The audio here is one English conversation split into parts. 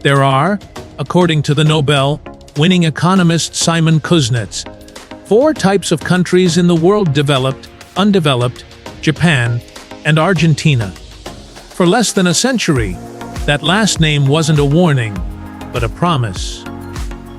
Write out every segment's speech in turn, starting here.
There are, according to the Nobel-winning economist Simon Kuznets, 4 types of countries in the world: developed, undeveloped, Japan, and Argentina. For less than a century, that last name wasn't a warning, but a promise.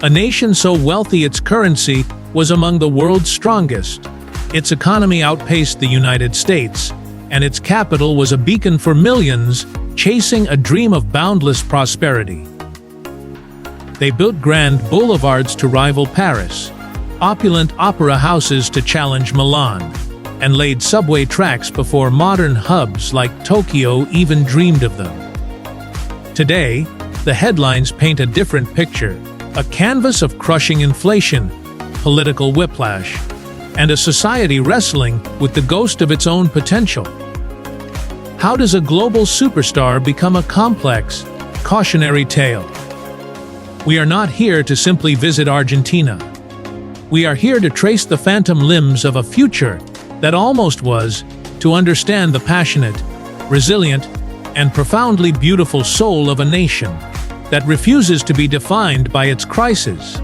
A nation so wealthy its currency was among the world's strongest. Its economy outpaced the United States, and its capital was a beacon for millions chasing a dream of boundless prosperity. They built grand boulevards to rival Paris, opulent opera houses to challenge Milan, and laid subway tracks before modern hubs like Tokyo even dreamed of them. Today, the headlines paint a different picture, a canvas of crushing inflation, political whiplash, and a society wrestling with the ghost of its own potential. How does a global superstar become a complex, cautionary tale? We are not here to simply visit Argentina. We are here to trace the phantom limbs of a future that almost was, to understand the passionate, resilient, and profoundly beautiful soul of a nation that refuses to be defined by its crises.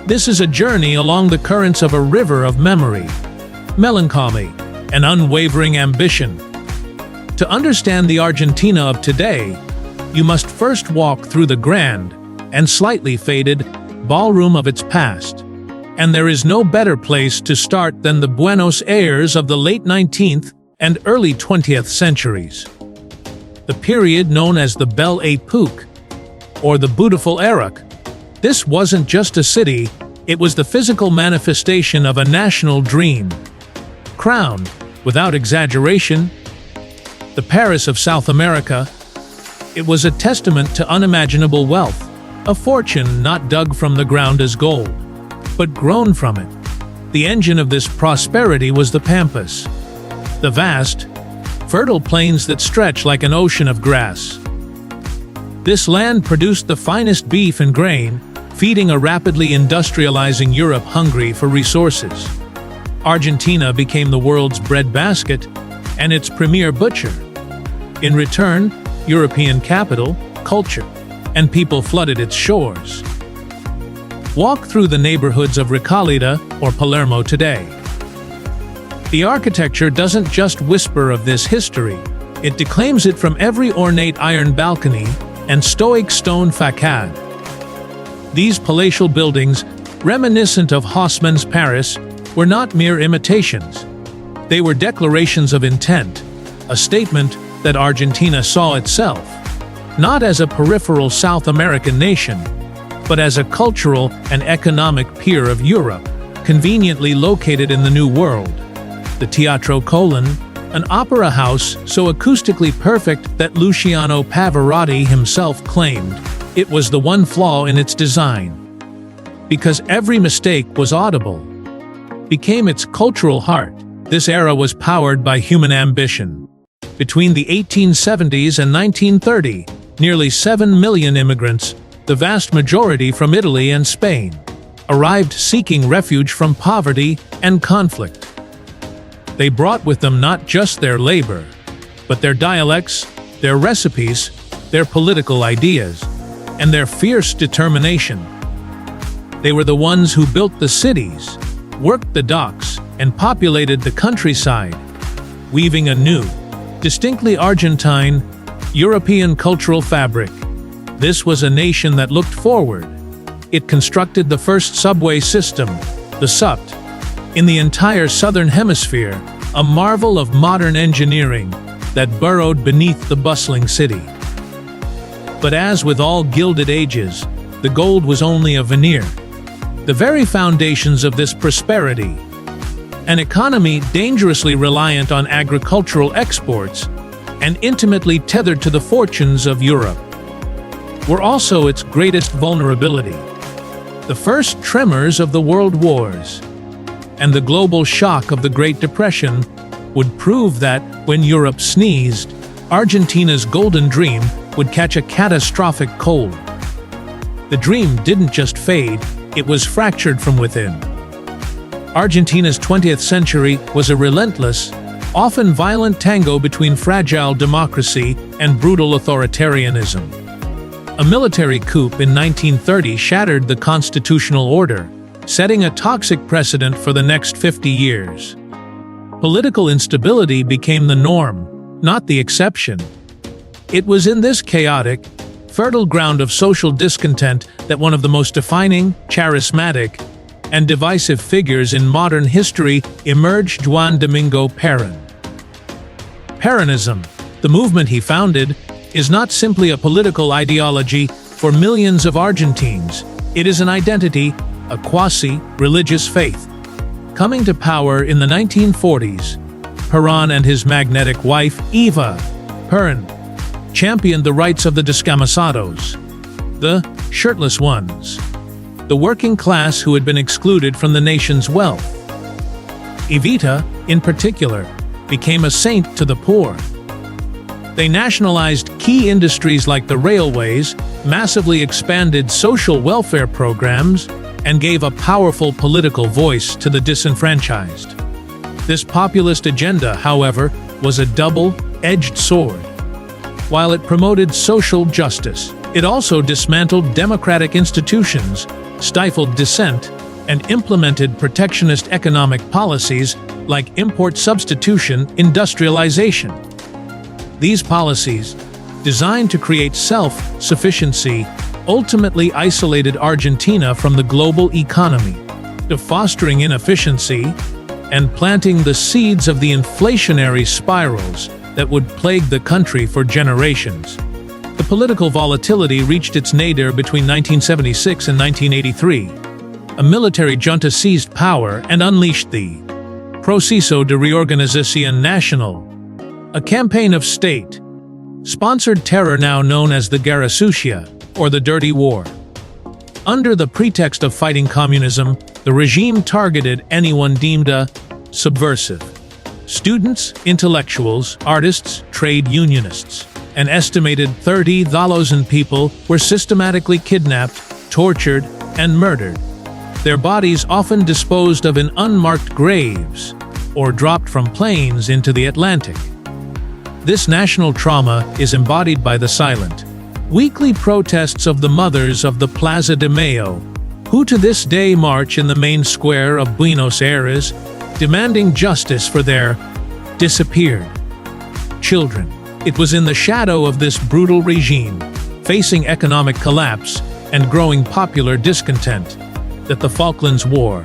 This is a journey along the currents of a river of memory, melancholy, and unwavering ambition. To understand the Argentina of today, you must first walk through the grand and slightly faded ballroom of its past. And there is no better place to start than the Buenos Aires of the late 19th and early 20th centuries. The period known as the Belle Époque, or the Beautiful Era. This wasn't just a city, it was the physical manifestation of a national dream. Crowned, without exaggeration, the Paris of South America, it was a testament to unimaginable wealth, a fortune not dug from the ground as gold, but grown from it. The engine of this prosperity was the Pampas, the vast, fertile plains that stretch like an ocean of grass. This land produced the finest beef and grain, feeding a rapidly industrializing Europe hungry for resources. Argentina became the world's breadbasket and its premier butcher. In return, European capital, culture, and people flooded its shores. Walk through the neighborhoods of Recoleta or Palermo today. The architecture doesn't just whisper of this history, it declaims it from every ornate iron balcony and stoic stone facade. These palatial buildings, reminiscent of Haussmann's Paris, were not mere imitations. They were declarations of intent, a statement that Argentina saw itself, not as a peripheral South American nation, but as a cultural and economic peer of Europe, conveniently located in the New World. The Teatro Colón, an opera house so acoustically perfect that Luciano Pavarotti himself claimed it was the one flaw in its design, because every mistake was audible, became its cultural heart. This era was powered by human ambition. Between the 1870s and 1930, nearly 7 million immigrants, the vast majority from Italy and Spain, arrived seeking refuge from poverty and conflict. They brought with them not just their labor, but their dialects, their recipes, their political ideas, and their fierce determination. They were the ones who built the cities, worked the docks, and populated the countryside, weaving a new, distinctly Argentine, European cultural fabric. This was a nation that looked forward. It constructed the first subway system, the SUBT, in the entire southern hemisphere, a marvel of modern engineering that burrowed beneath the bustling city. But as with all gilded ages, the gold was only a veneer. The very foundations of this prosperity, an economy dangerously reliant on agricultural exports and intimately tethered to the fortunes of Europe, were also its greatest vulnerability. The first tremors of the world wars and the global shock of the Great Depression would prove that, when Europe sneezed, Argentina's golden dream would catch a catastrophic cold. The dream didn't just fade, it was fractured from within. Argentina's 20th century was a relentless, often violent tango between fragile democracy and brutal authoritarianism. A military coup in 1930 shattered the constitutional order, setting a toxic precedent for the next 50 years. Political instability became the norm, not the exception. It was in this chaotic, fertile ground of social discontent that one of the most defining, charismatic, and divisive figures in modern history emerged: Juan Domingo Perón. Peronism, the movement he founded, is not simply a political ideology for millions of Argentines. It is an identity, a quasi-religious faith. Coming to power in the 1940s, Perón and his magnetic wife, Eva Perón, championed the rights of the descamisados, the shirtless ones, the working class who had been excluded from the nation's wealth. Evita, in particular, became a saint to the poor. They nationalized key industries like the railways, massively expanded social welfare programs, and gave a powerful political voice to the disenfranchised. This populist agenda, however, was a double-edged sword. While it promoted social justice, it also dismantled democratic institutions, stifled dissent, and implemented protectionist economic policies like import substitution industrialization. These policies, designed to create self-sufficiency, ultimately isolated Argentina from the global economy, fostering inefficiency and planting the seeds of the inflationary spirals that would plague the country for generations. The political volatility reached its nadir between 1976 and 1983. A military junta seized power and unleashed the Proceso de Reorganización Nacional, a campaign of state-sponsored terror now known as the Guerra Sucia, or the Dirty War. Under the pretext of fighting communism, the regime targeted anyone deemed a subversive. Students, intellectuals, artists, trade unionists. An estimated 30,000 people were systematically kidnapped, tortured, and murdered. Their bodies often disposed of in unmarked graves or dropped from planes into the Atlantic. This national trauma is embodied by the silent, weekly protests of the mothers of the Plaza de Mayo, who to this day march in the main square of Buenos Aires, demanding justice for their disappeared children. It was in the shadow of this brutal regime, facing economic collapse and growing popular discontent, that the Falklands War,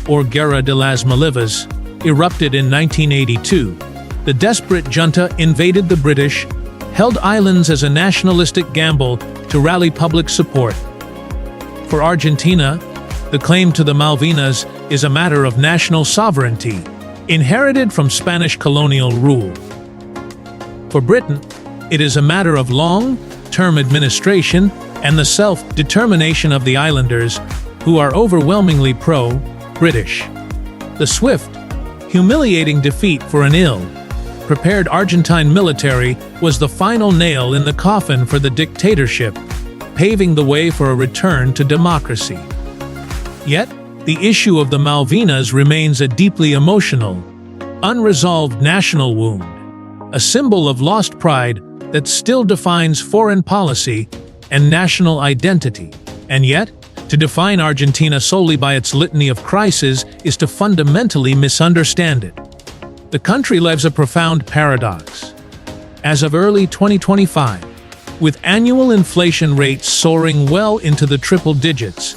or Guerra de las Malivas, erupted in 1982. The desperate junta invaded the British, held islands as a nationalistic gamble to rally public support. For Argentina, the claim to the Malvinas is a matter of national sovereignty, inherited from Spanish colonial rule. For Britain, it is a matter of long-term administration and the self-determination of the islanders, who are overwhelmingly pro-British. The swift, humiliating defeat for an ill-prepared Argentine military was the final nail in the coffin for the dictatorship, paving the way for a return to democracy. Yet, the issue of the Malvinas remains a deeply emotional, unresolved national wound, a symbol of lost pride that still defines foreign policy and national identity. And yet, to define Argentina solely by its litany of crises is to fundamentally misunderstand it. The country lives a profound paradox. As of early 2025, with annual inflation rates soaring well into the triple digits,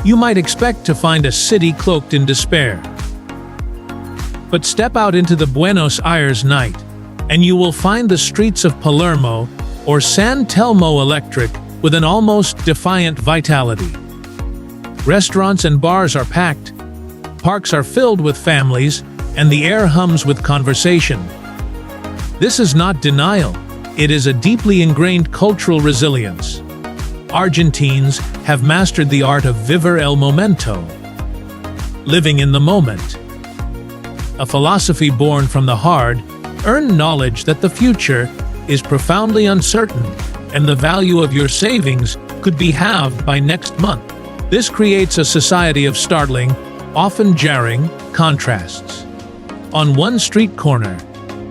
you might expect to find a city cloaked in despair. But step out into the Buenos Aires night, and you will find the streets of Palermo or San Telmo electric with an almost defiant vitality. Restaurants and bars are packed, parks are filled with families, and the air hums with conversation. This is not denial, it is a deeply ingrained cultural resilience. Argentines have mastered the art of vivir el momento, living in the moment. A philosophy born from the hard-earned knowledge that the future is profoundly uncertain and the value of your savings could be halved by next month. This creates a society of startling, often jarring, contrasts. On one street corner,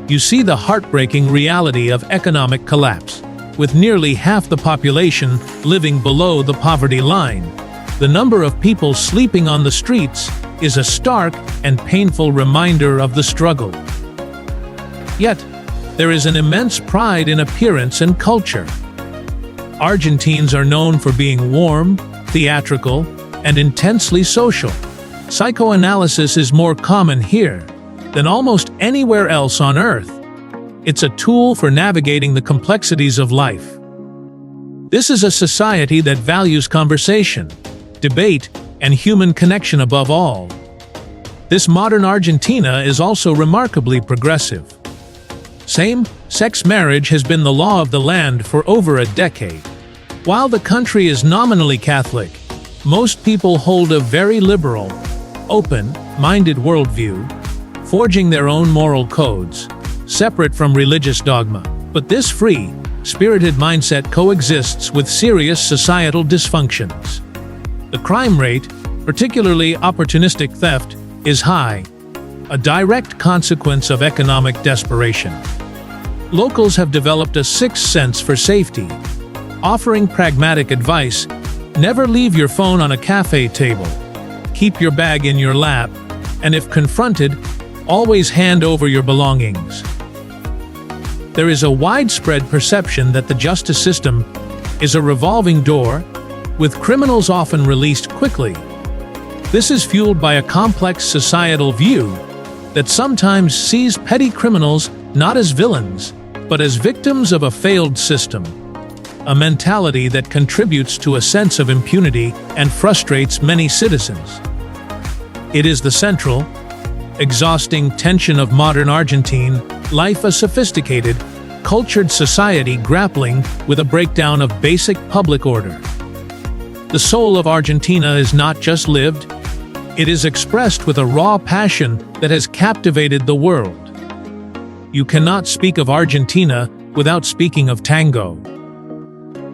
you see the heartbreaking reality of economic collapse. with nearly half the population living below the poverty line. The number of people sleeping on the streets is a stark and painful reminder of the struggle. Yet, there is an immense pride in appearance and culture. Argentines are known for being warm, theatrical, and intensely social. Psychoanalysis is more common here than almost anywhere else on Earth. It's a tool for navigating the complexities of life. This is a society that values conversation, debate, and human connection above all. This modern Argentina is also remarkably progressive. Same-sex marriage has been the law of the land for over a decade. While the country is nominally Catholic, most people hold a very liberal, open-minded worldview, forging their own moral codes, separate from religious dogma. But this free, spirited mindset coexists with serious societal dysfunctions. The crime rate, particularly opportunistic theft, is high, a direct consequence of economic desperation. Locals have developed a sixth sense for safety, offering pragmatic advice: never leave your phone on a cafe table, keep your bag in your lap, and if confronted, always hand over your belongings. There is a widespread perception that the justice system is a revolving door, with criminals often released quickly. This is fueled by a complex societal view that sometimes sees petty criminals not as villains, but as victims of a failed system, a mentality that contributes to a sense of impunity and frustrates many citizens. It is the central, exhausting tension of modern Argentine life, a sophisticated, cultured society grappling with a breakdown of basic public order. The soul of Argentina is not just lived, it is expressed with a raw passion that has captivated the world. You cannot speak of Argentina without speaking of tango.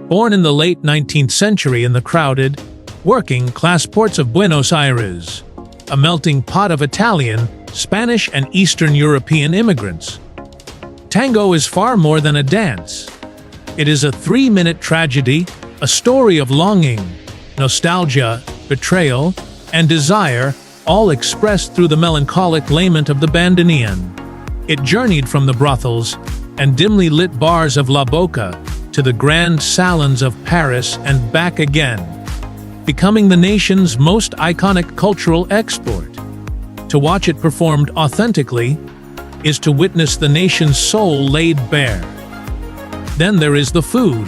Born in the late 19th century in the crowded, working-class ports of Buenos Aires, a melting pot of Italian, Spanish, and Eastern European immigrants, tango is far more than a dance. It is a 3-minute tragedy, a story of longing, nostalgia, betrayal, and desire, all expressed through the melancholic lament of the bandoneon. It journeyed from the brothels and dimly lit bars of La Boca to the grand salons of Paris and back again, becoming the nation's most iconic cultural export. To watch it performed authentically is to witness the nation's soul laid bare. Then there is the food,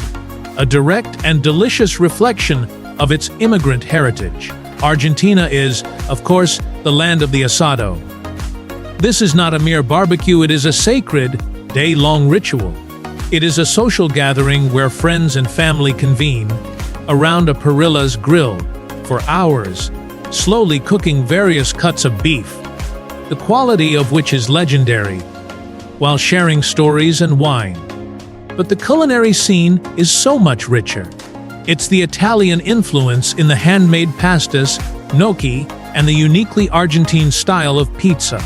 a direct and delicious reflection of its immigrant heritage. Argentina is, of course, the land of the asado. This is not a mere barbecue, it is a sacred, day-long ritual. It is a social gathering where friends and family convene around a parrilla's grill for hours, slowly cooking various cuts of beef, the quality of which is legendary, while sharing stories and wine. But the culinary scene is so much richer. It's the Italian influence in the handmade pastas, gnocchi, and the uniquely Argentine style of pizza.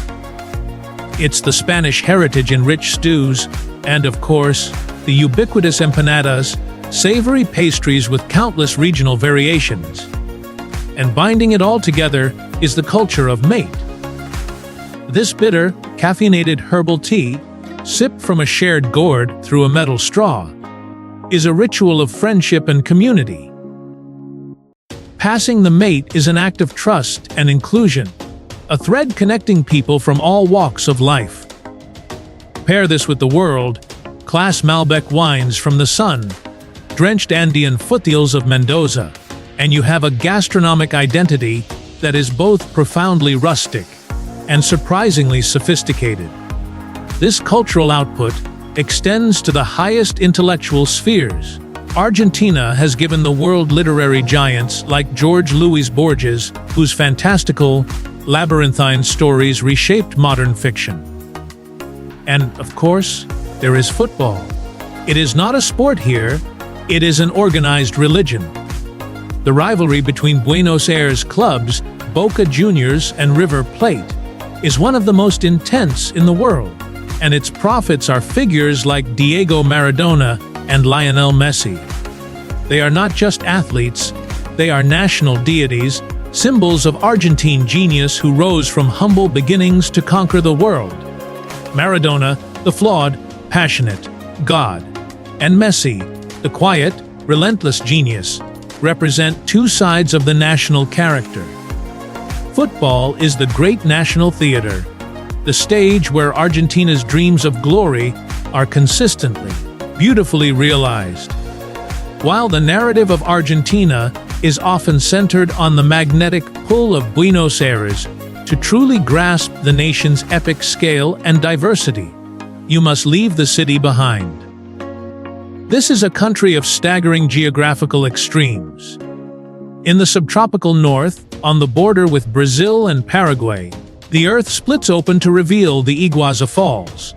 It's the Spanish heritage in rich stews, and of course, the ubiquitous empanadas, savory pastries with countless regional variations. And binding it all together is the culture of mate. This bitter, caffeinated herbal tea, sipped from a shared gourd through a metal straw, is a ritual of friendship and community. Passing the mate is an act of trust and inclusion, a thread connecting people from all walks of life. Pair this with the world-class Malbec wines from the sun-drenched Andean foothills of Mendoza, and you have a gastronomic identity that is both profoundly rustic and surprisingly sophisticated. This cultural output extends to the highest intellectual spheres. Argentina has given the world literary giants like George Louis Borges, whose fantastical, labyrinthine stories reshaped modern fiction. And, of course, there is football. It is not a sport here, it is an organized religion. The rivalry between Buenos Aires clubs, Boca Juniors and River Plate, is one of the most intense in the world, and its prophets are figures like Diego Maradona and Lionel Messi. They are not just athletes, they are national deities, symbols of Argentine genius who rose from humble beginnings to conquer the world. Maradona, the flawed, passionate god, and Messi, the quiet, relentless genius, represent two sides of the national character. Football is the great national theater, the stage where Argentina's dreams of glory are consistently, beautifully realized. While the narrative of Argentina is often centered on the magnetic pull of Buenos Aires, to truly grasp the nation's epic scale and diversity, you must leave the city behind. This is a country of staggering geographical extremes. In the subtropical north, on the border with Brazil and Paraguay, the earth splits open to reveal the Iguazu Falls.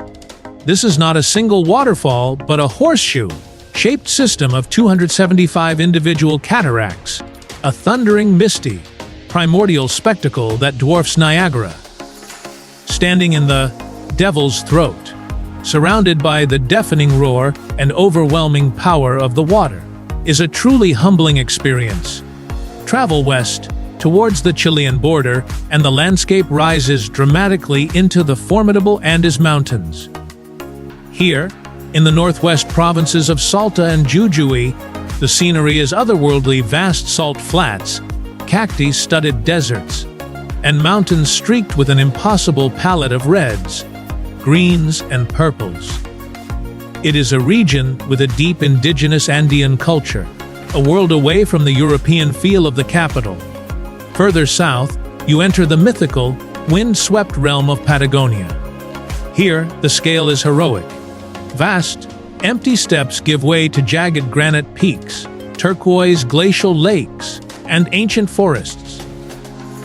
This is not a single waterfall, but a horseshoe-shaped system of 275 individual cataracts, a thundering, misty, primordial spectacle that dwarfs Niagara. Standing in the Devil's Throat, surrounded by the deafening roar and overwhelming power of the water, is a truly humbling experience. Travel west, towards the Chilean border, and the landscape rises dramatically into the formidable Andes Mountains. Here, in the northwest provinces of Salta and Jujuy, the scenery is otherworldly: vast salt flats, cacti-studded deserts, and mountains streaked with an impossible palette of reds, greens, and purples. It is a region with a deep indigenous Andean culture, a world away from the European feel of the capital. Further south, you enter the mythical, wind-swept realm of Patagonia. Here, the scale is heroic. Vast, empty steppes give way to jagged granite peaks, turquoise glacial lakes, and ancient forests.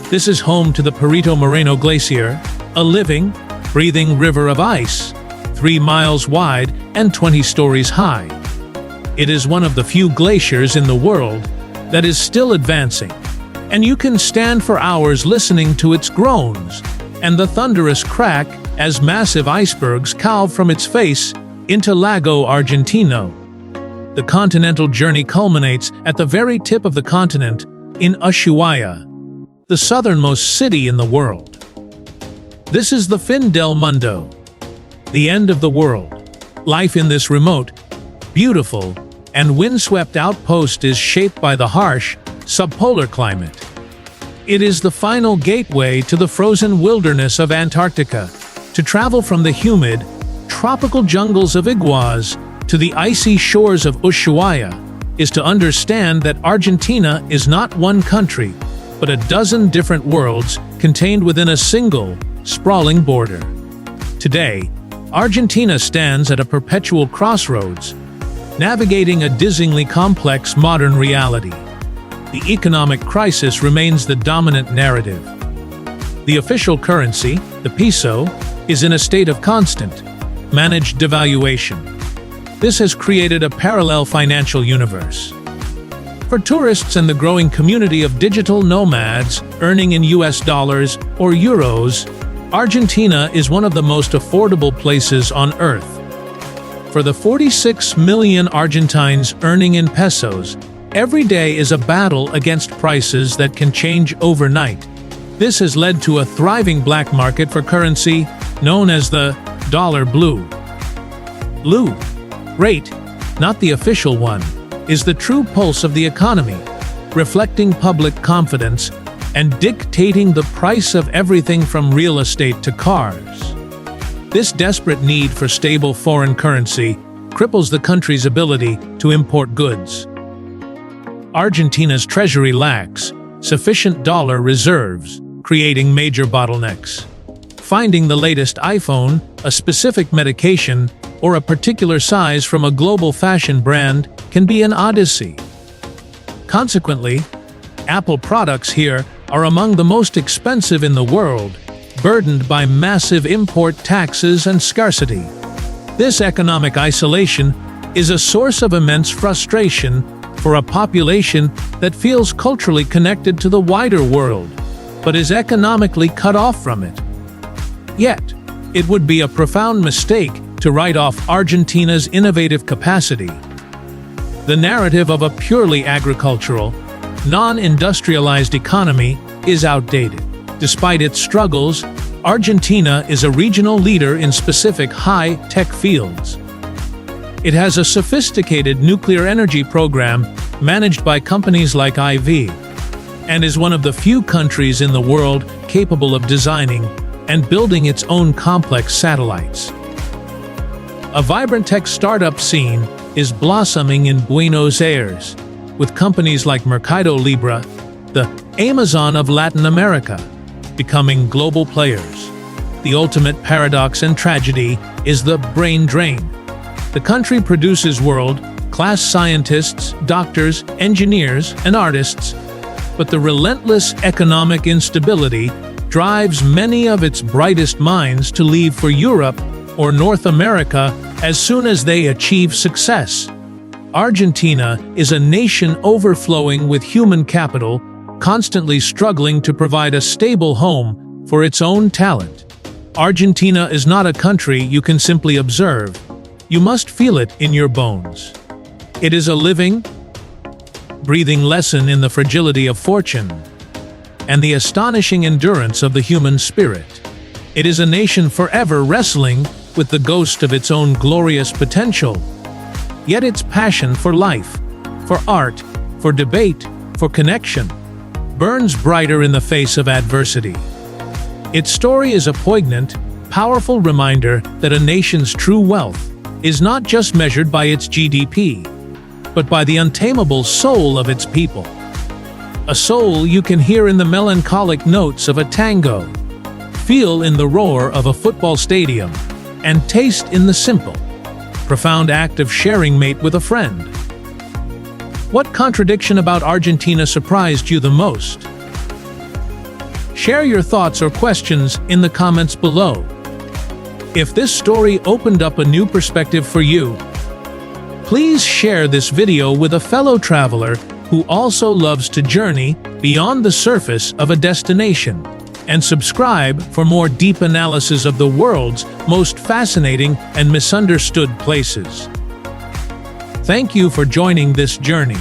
This is home to the Perito Moreno Glacier, a living, breathing river of ice, 3 miles wide and 20 stories high. It is one of the few glaciers in the world that is still advancing, and you can stand for hours listening to its groans and the thunderous crack as massive icebergs calve from its face into Lago Argentino. The continental journey culminates at the very tip of the continent in Ushuaia, the southernmost city in the world. This is the fin del mundo, the end of the world. Life in this remote, beautiful, and windswept outpost is shaped by the harsh, subpolar climate. It is the final gateway to the frozen wilderness of Antarctica. To travel from the humid, tropical jungles of Iguazu to the icy shores of Ushuaia is to understand that Argentina is not one country, but a dozen different worlds contained within a single, sprawling border. Today, Argentina stands at a perpetual crossroads, navigating a dizzyingly complex modern reality. The economic crisis remains the dominant narrative. The official currency, the peso, is in a state of constant, managed devaluation. This has created a parallel financial universe. For tourists and the growing community of digital nomads earning in US dollars or euros, Argentina is one of the most affordable places on earth. For the 46 million Argentines earning in pesos, every day is a battle against prices that can change overnight. This has led to a thriving black market for currency known as the dollar blue. Blue rate, not the official one, is the true pulse of the economy, reflecting public confidence and dictating the price of everything from real estate to cars. This desperate need for stable foreign currency cripples the country's ability to import goods. Argentina's treasury lacks sufficient dollar reserves, creating major bottlenecks. Finding the latest iPhone, a specific medication, or a particular size from a global fashion brand can be an odyssey. Consequently, Apple products here are among the most expensive in the world, burdened by massive import taxes and scarcity. This economic isolation is a source of immense frustration for a population that feels culturally connected to the wider world, but is economically cut off from it. Yet, it would be a profound mistake to write off Argentina's innovative capacity, The narrative of a purely agricultural, non-industrialized economy is outdated. Despite its struggles, Argentina is a regional leader in specific high-tech fields. It has a sophisticated nuclear energy program managed by companies like IV, and is one of the few countries in the world capable of designing and building its own complex satellites. A vibrant tech startup scene is blossoming in Buenos Aires, with companies like Mercado Libre, the Amazon of Latin America, becoming global players. The ultimate paradox and tragedy is the brain drain. The country produces world-class scientists, doctors, engineers, and artists, but the relentless economic instability drives many of its brightest minds to leave for Europe or North America as soon as they achieve success. Argentina is a nation overflowing with human capital, constantly struggling to provide a stable home for its own talent. Argentina is not a country you can simply observe. You must feel it in your bones. It is a living, breathing lesson in the fragility of fortune and the astonishing endurance of the human spirit. It is a nation forever wrestling with the ghost of its own glorious potential. Yet its passion for life, for art, for debate, for connection, burns brighter in the face of adversity. Its story is a poignant, powerful reminder that a nation's true wealth is not just measured by its GDP, but by the untamable soul of its people. A soul you can hear in the melancholic notes of a tango, feel in the roar of a football stadium, and taste in the simple, profound act of sharing mate with a friend. What contradiction about Argentina surprised you the most? Share your thoughts or questions in the comments below. If this story opened up a new perspective for you, please share this video with a fellow traveler who also loves to journey beyond the surface of a destination, and subscribe for more deep analysis of the world's most fascinating and misunderstood places. Thank you for joining this journey.